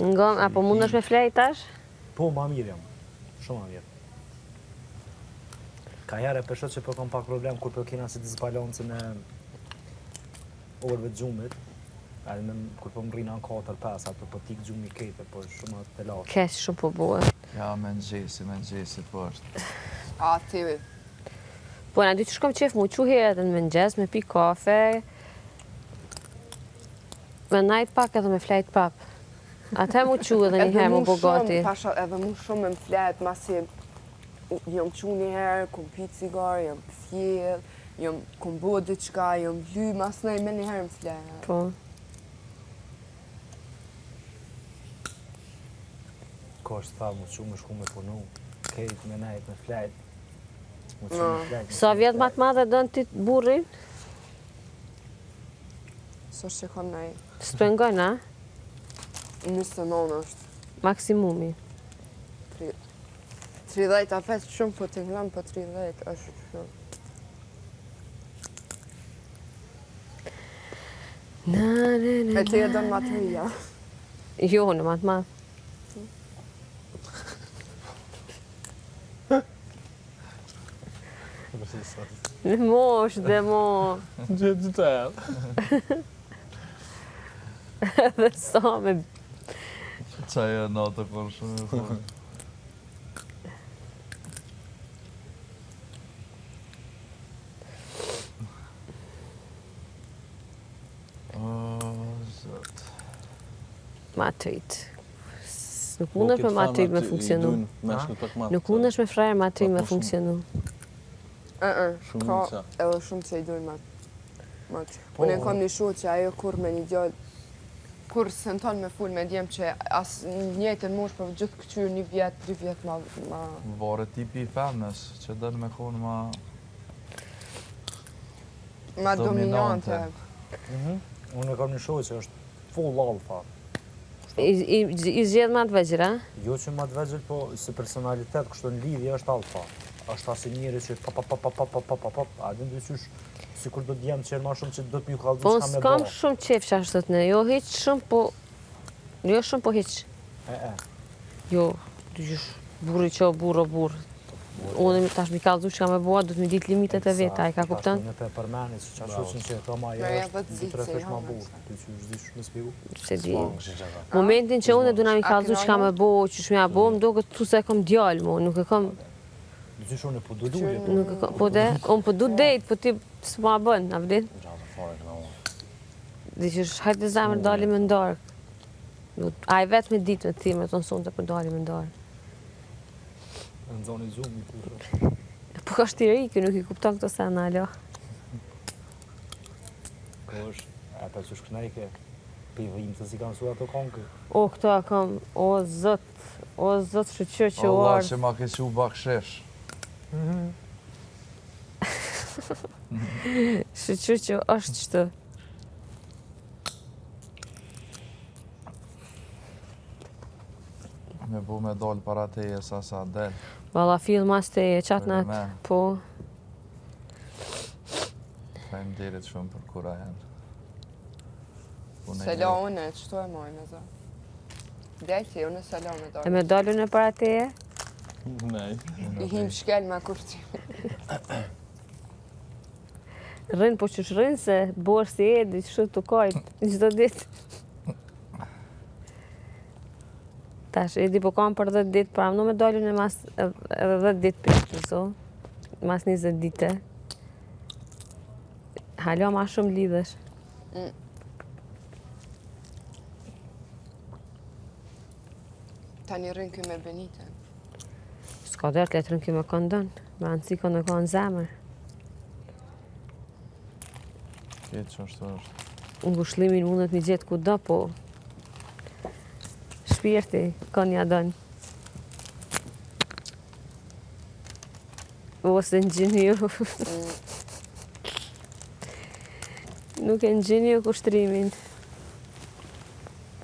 Apo mund është me flej tash? Po, ma mirë jam. Shumë ma mirë. Ka herë e peshot që po kam pak problem kur po kena si disbalancën e orëve të gjumit. Edhe kur po më rrinë në 4-5, ato po tik gjumi kete, po shumë të latë. Kesh shumë po buhet. Ja, me në gjesi po është. A, ti. Po, në dy që shkom qef mu quhi edhe në mëngjes, me pi kafe, me najt pak edhe me flejt pap. Atë mu quhi edhe njëherë mu bogati. Edhe mu shumë me më flet, masi jom qu njëherë, kom pi cigar, jom fjell, kom bo diqka, jom vly, mas nej me njëherë më flet. Po. Ka është tha, mu që më shku me punu, kejt me najt me flejt. Mu që me flejt. Sa vjetë matë madhe dënë ti burrin? So që kom nej. Së të ngojnë, a? 29 është. Maksimumi. 30 a vetë shumë, po të nglam, po 30 është shumë. E të e donë maturia. Jo, në matë madhe. Në mosh dhe mo. Gjithë të edhe. Dhe sa me... Qaj e natë për shumë e forë. O, zot. Matrit. Nuk mund është me matrit me funksionu. Nuk mund është me frajrë matrit me funksionu. Ka edhe shumë që i dojnë matë. Unë e kam një shu që ajo kur me një gjallë, kur se në tonë me full me djemë që asë njëjtën mosh për gjithë këqyrë 1 vjet, 2 vjet ma... Vare tipi i femnës, që dënë me konë ma... Ma dominante. Unë e kam një shohë që është full alfa. I zgjedh ma të vegjër, a? Jo që ma të vegjër, po si personalitet, kështu në lidhje është alfa. Është asi njëri që a dhe ndryqysh, si kur do t'jem qërë ma shumë që do t'mju kaldu Po qka me s'kam ba. shumë qef që ashtë të ne, jo hiq shumë, po... Jo shumë, po hiq. Jo, burri që o burë o burë. Unë tash mi kaldu që ka me boa, do t'mi dit limitet e veta, i ka kuptan? Në të përmeni, që qashtu që ka ma e është, dy tre fesh ma burë, ty që është zishë me spigu. Se di. Momentin që unë e du na mi kaldu që ka me bo, që shmja bo, më do këtë tu se e kom djallë mu, nuk e kom... Dyqysh unë e po du lullje. Po de, unë po du dejt, po ti s'ma bën, a vdin? Dyqysh, hajtë zemër dali me ndarë. A i vetë me ditë me ti me të nësun të për dali me ndarë. Në zoni zumi, ku. Po ka shtiri, kjo nuk i kupton këto sena, alo. Ko është, ata që shknejke, për i vëjmë të si kanë su ato konkë. O, këto kam, o zot shqyqyr që u Allah ardhë. që ma ke që u bakshesh. Shqyqyr që është qëtë. Me bu me dollë para teje sa del. Valla fill mas të e qatë natë, po. Fajmë dirit shumë për kura janë. Se la une, qëto e mojnë e zë? Dejti, unë se la me E dollë. me dollën e para teje? Nej. I him shkel me kurti. Rënë, po që rënë se borë si edi, që të kajtë, një qdo ditë. Tash, edi po kam për 10 ditë, pra më me dollën e mas edhe 10 ditë për të so, mas 20 dite. Halo ma shumë lidhesh. Ta një rënë kjo me Benite. S'ka dërë të letërën kjo me kondon, me anësi kënë me kanë zemër. Këtë që është është. Ngushlimin mundet një gjithë ku do, po shpirti ka një adon. Ose në gjinju. Nuk e në gjinju kushtrimin.